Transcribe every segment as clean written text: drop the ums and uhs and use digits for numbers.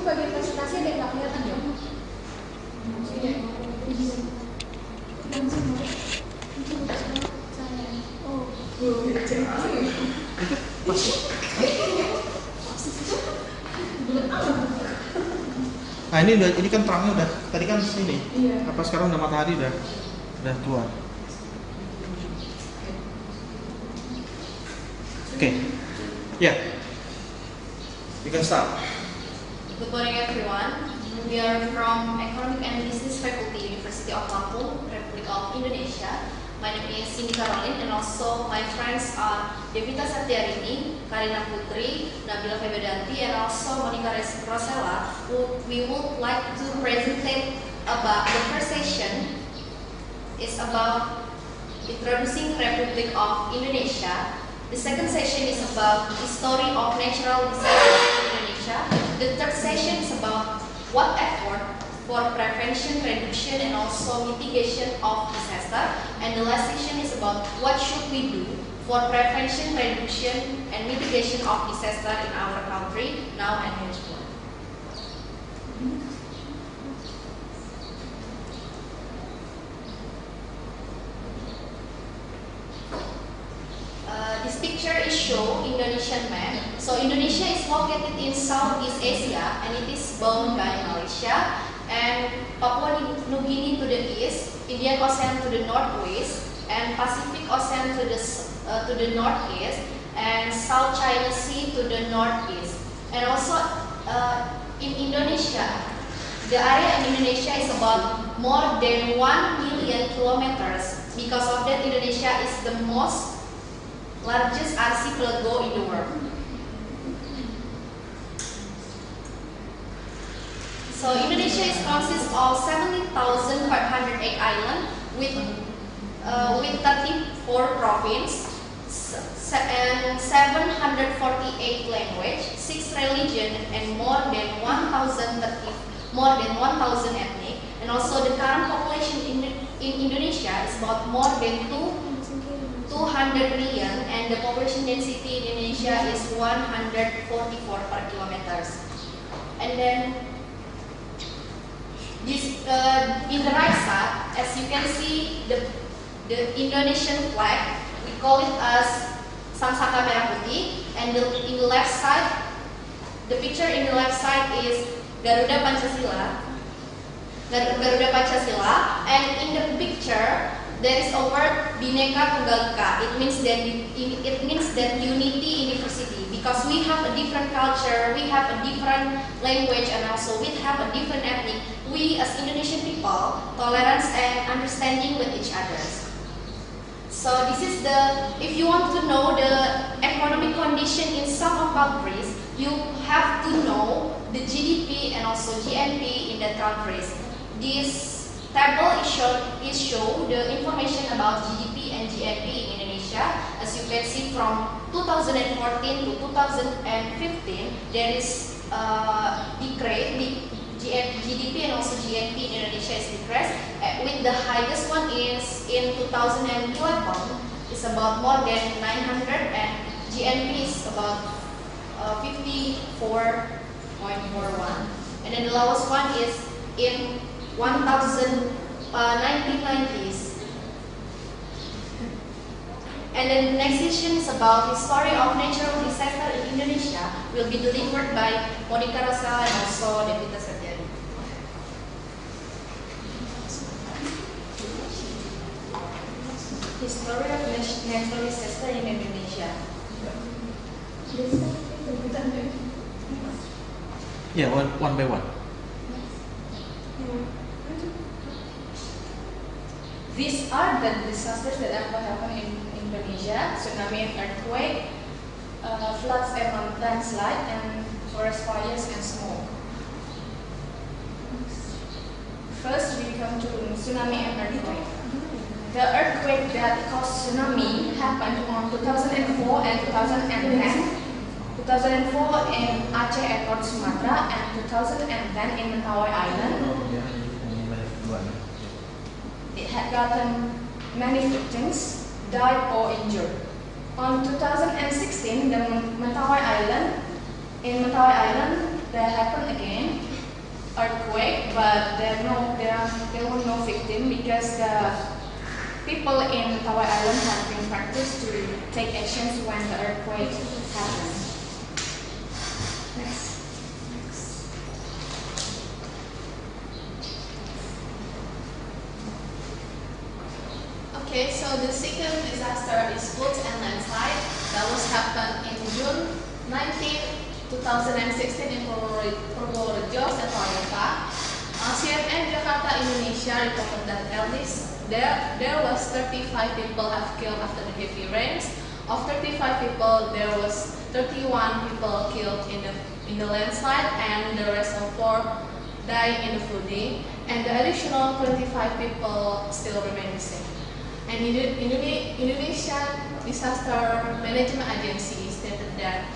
bagian presentasi ada yang nggak kelihatan ya? Nah ini kan terangnya udah tadi kan sini. Iya. Apa sekarang udah matahari udah keluar. Oke. Yeah. You can start. Good morning everyone. We are from Economic and Business Faculty, University of Lampung, Republic of Indonesia. My name is Cindy Caroline and also my friends are Devita Satyarini, Karina Putri, Nabila Febedanti and also Monica Rosella. We would like to present about the first session is about introducing Republic of Indonesia. The second session is about history of natural disasters in Indonesia. The third session is about what effort for prevention, reduction, and also mitigation of disaster. And the last session is about what should we do for prevention, reduction, and mitigation of disaster in our country now and henceforth. This picture is show Indonesian map. So Indonesia is located in Southeast Asia and it is bound by Malaysia and Papua New Guinea to the east, Indian Ocean to the northwest, and Pacific Ocean to the northeast, and South China Sea to the northeast. And also in Indonesia, the area in Indonesia is about more than 1 million kilometers. Because of that, Indonesia is the most largest archipelago in the world. So Indonesia is consists of 70,508 islands with 34 provinces and 748 language, 6 religion, and more than 1,000 ethnic. And also the current population in Indonesia is about more than 200 million, and the population density in Indonesia is 144 per kilometers. And then this in the right side, as you can see, the Indonesian flag, we call it as Sangsaka Merah Putih, and in the left side, the picture in the left side is Garuda Pancasila, and in the picture there is a word Bhinneka Tunggal Ika. It means that unity in diversity, because we have a different culture, we have a different language, and also we have a different ethnic. We as Indonesian people, tolerance and understanding with each other. So this is if you want to know the economic condition in some of countries, you have to know the GDP and also GNP in that countries. This table is show the information about GDP and GNP in Indonesia. As you can see, from 2014 to 2015, there is decrease. GDP and also GNP in Indonesia is decreased. With the highest one is in 2011, is about more than 900, and GNP is about 54.41. And then the lowest one is in 1990s. And then the next session is about history of natural disaster in Indonesia. Will be delivered by Monica Rosella and also Devita Satyarini. History of natural disaster in Indonesia. Yeah, one by one. These are the disasters that ever happened in Indonesia: tsunami and earthquake, floods and landslide, and forest fires and smoke. First, we come to tsunami and earthquake. The earthquake that caused tsunami happened on 2004 and 2010. 2004 in Aceh and North Sumatra, and 2010 in Mentawai Island. It had gotten many victims, died or injured. On 2016, in Mentawai Island, there happened again earthquake, but there were no victim because the people in Hawaii Island have been practiced to take actions when the earthquake happens. Next. Okay, so the second disaster is flood and landslide that was happened in June 19, 2016 in Purworejo, Sentosa. CNN Jakarta, Indonesia reported that at least there was 35 people have killed after the heavy rains. Of 35 people, there was 31 people killed in the landslide, and the rest of 4 died in the flooding, and the additional 25 people still remain missing. And Indonesian Disaster Management Agency stated that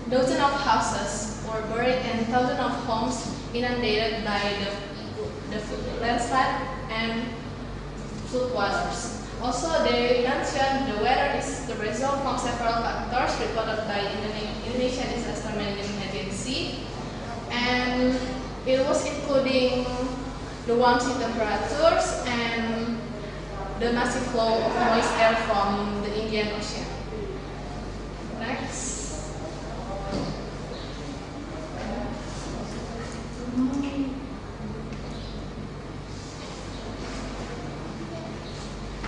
dozens of houses were buried and thousands of homes inundated by the landslide and flood waters. Also, they mentioned the weather is the result from several factors reported by Indonesian Disaster Management Agency, and it was including the warming temperatures and the massive flow of moist air from the Indian Ocean. Next.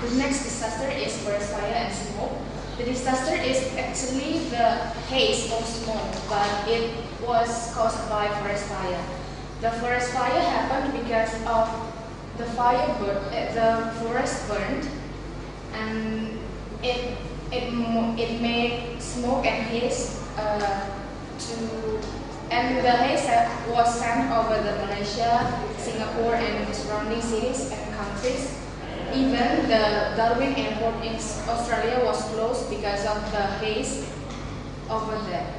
The next disaster is forest fire and smoke. The disaster is actually the haze or smoke, but it was caused by forest fire. The forest fire happened because of the forest burned, and it made smoke and haze and the haze was sent over the Malaysia, Singapore, and the surrounding cities and countries. Even the Darwin Airport in Australia was closed because of the haze over there.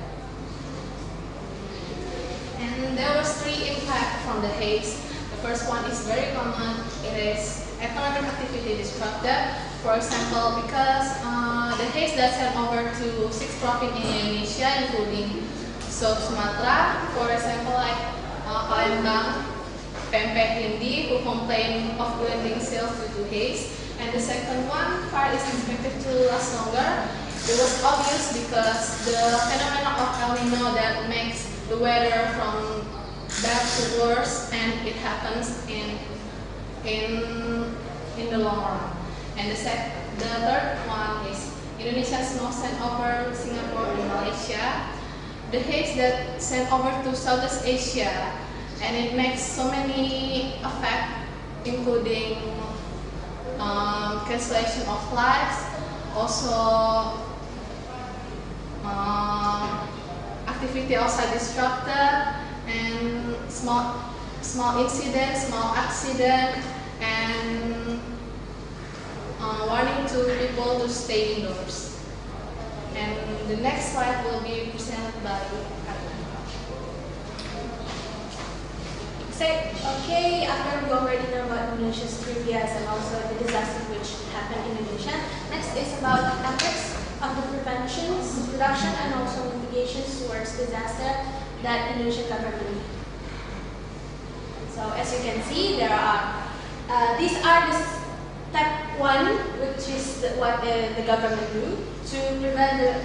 And there was 3 impacts from the haze. The first one is very common. It is economic activity disrupted. For example, because the haze that sent over to 6 provinces in Indonesia, including South Sumatra, for example, like Palembang, Pempek, Hindi, who complain of dwindling sales due to haze. And the second one, fire is expected to last longer. It was obvious because the phenomenon of El Nino that makes the weather from bad to worse, and it happens in the long run. And the third one is Indonesia's snow sent over Singapore and Malaysia. The haze that sent over to Southeast Asia, and it makes so many effects, including cancellation of flights, also activity outside disrupted, and small incidents, small accident, and warning to people to stay indoors. And the next slide will be presented by Katla. Okay, after we already know about Indonesia's previous and also the disaster which happened in Indonesia, next is about efforts of the preventions, reduction, and also mitigations towards disaster that Indonesian government. So as you can see, there are these are the step 1, which is what the government do to prevent the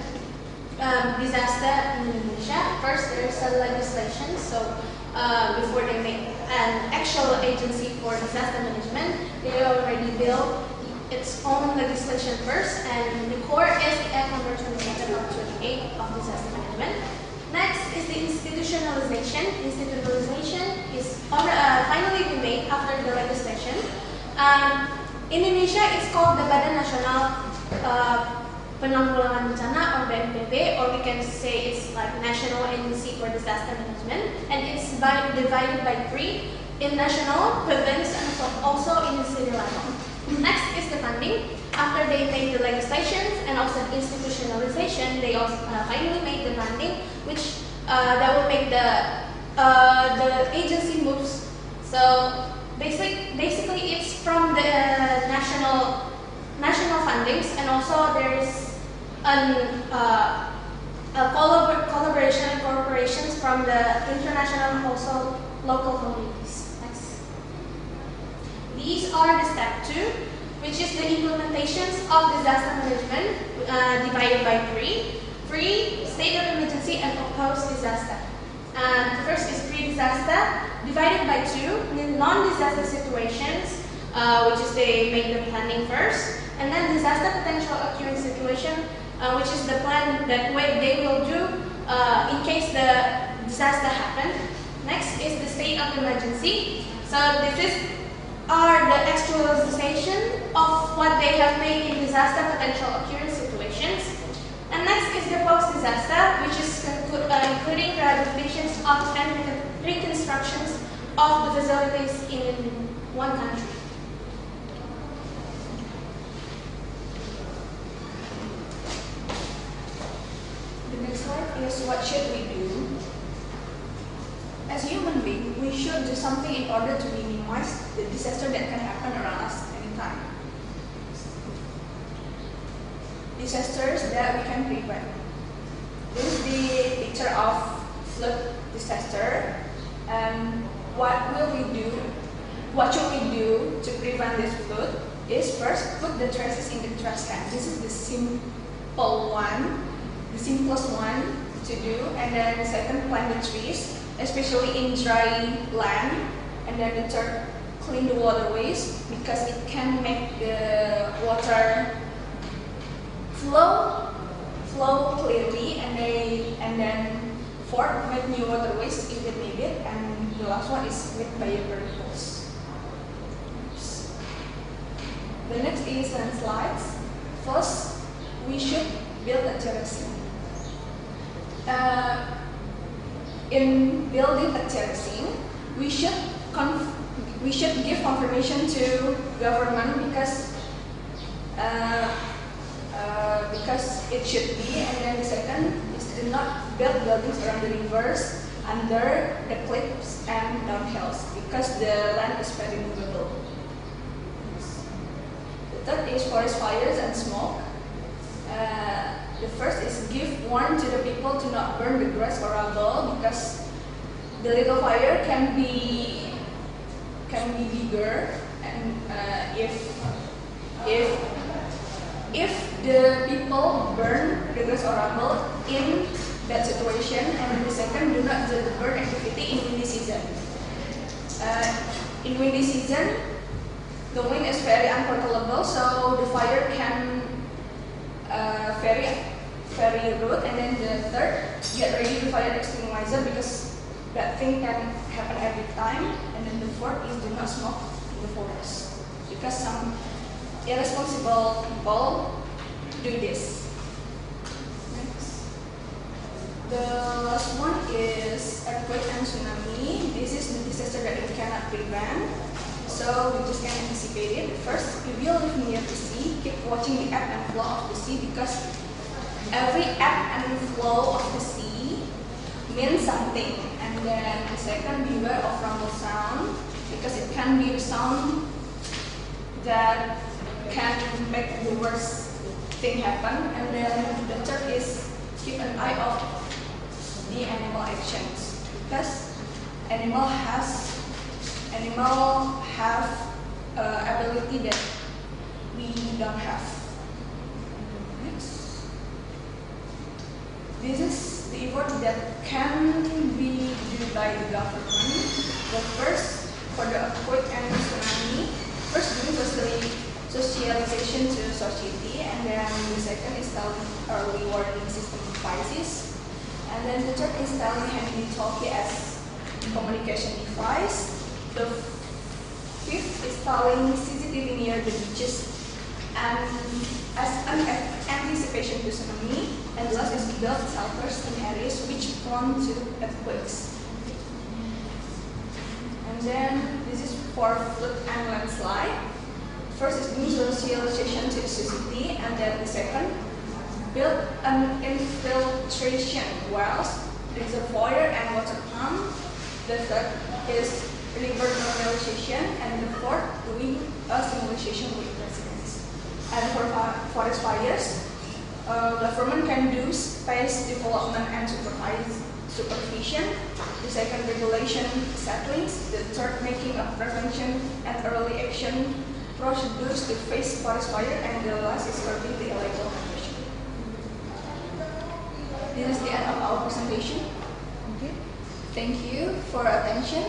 disaster in Indonesia. First, there is a legislation. So before they make an actual agency for disaster management, they already built its own legislation first, and the core is the Act number 27 of 28 of disaster management. Next is the institutionalization. Institutionalization is finally been made after the legislation. In Indonesia, it's called the Badan Nasional Penanggulangan Bencana, or BNPB, or we can say it's like National Agency for Disaster Management, and it's divided by 3 in national, province, and also in the city level. Next is the funding. After they made the legislations and also the institutionalization, they also finally made the funding, which that will make the agency moves. So basically, it's from the national fundings, and also there is a collaboration and corporations from the international and also local communities. Next. These are the step 2, which is the implementations of disaster management divided by 3. Pre, state of emergency, and post-disaster. The first is pre-disaster, divided by 2, non-disaster situations, which is they make the planning first, and then disaster potential occurring situation, which is the plan that way they will do in case the disaster happens. Next is the state of emergency. So this are the actualization of what they have made in disaster potential occurring situations. And next is the post-disaster, which is including rehabilitations of and reconstructions of the facilities in one country. The next slide is what should we do? As human beings, we should do something in order to minimize the disaster that can happen around us anytime. Disasters that we can prevent. This is the picture of flood disaster. And what will we do? What should we do to prevent this flood? Is first put the trashes in the trash can. This is the simple one, the simplest one to do. And then second, plant the trees, especially in dry land. And then the third, clean the waterways because it can make the water flow clearly, and then fourth, make new waterways if it needed, and the last one is with biodiversity. The next is landslides. First, we should build a terracing. In building a terracing, we should give confirmation to government because it should be, and then the second is to not build buildings around the rivers, under the cliffs and downhills because the land is very movable. The third is forest fires and smoke. The first is give warning to the people to not burn the grass or rubble because the little fire can be bigger, and if the people burn the grass or rubble in that situation, and the second, do not do the burn activity in windy season. In windy season, the wind is very uncontrollable, so the fire can very rude. And then the third, get ready the fire extinguisher because that thing can happen every time. And then the fourth is do not smoke in the forest because some irresponsible people do this. Next. The last one is earthquake and tsunami. This is the disaster that we cannot prevent, so we just can anticipate it. First, if you live near the sea, keep watching the ebb and flow of the sea because every ebb and flow of the sea means something. And then the second, beware of rumble sound because it can be the sound that can make the worst thing happen. And then the third is keep an eye of the animal actions because animal have ability that we don't have. Next. This is the effort that can be done by the government. The first, for the earthquake and tsunami, first doing socialization to society, and then the second is telling early warning system devices, and then the third is telling walkie-talkie as communication device. The fifth is telling CCTV near the beaches and as an anticipation to tsunami, and the last is build shelters in areas which prone to earthquakes. And then this is for flood and landslide. First is doing socialization to the society, and then the second, build an infiltration wells, reservoir and water pump. The third is river normalization, and the fourth, doing a simulation with residents. And for forest fires, government can do space development and supervision. The second, regulation settlings. The third, making of prevention and early action procedures to face forest fire. And the last is curbing the illegal occupation. This is the end of our presentation. Okay. Thank you for attention.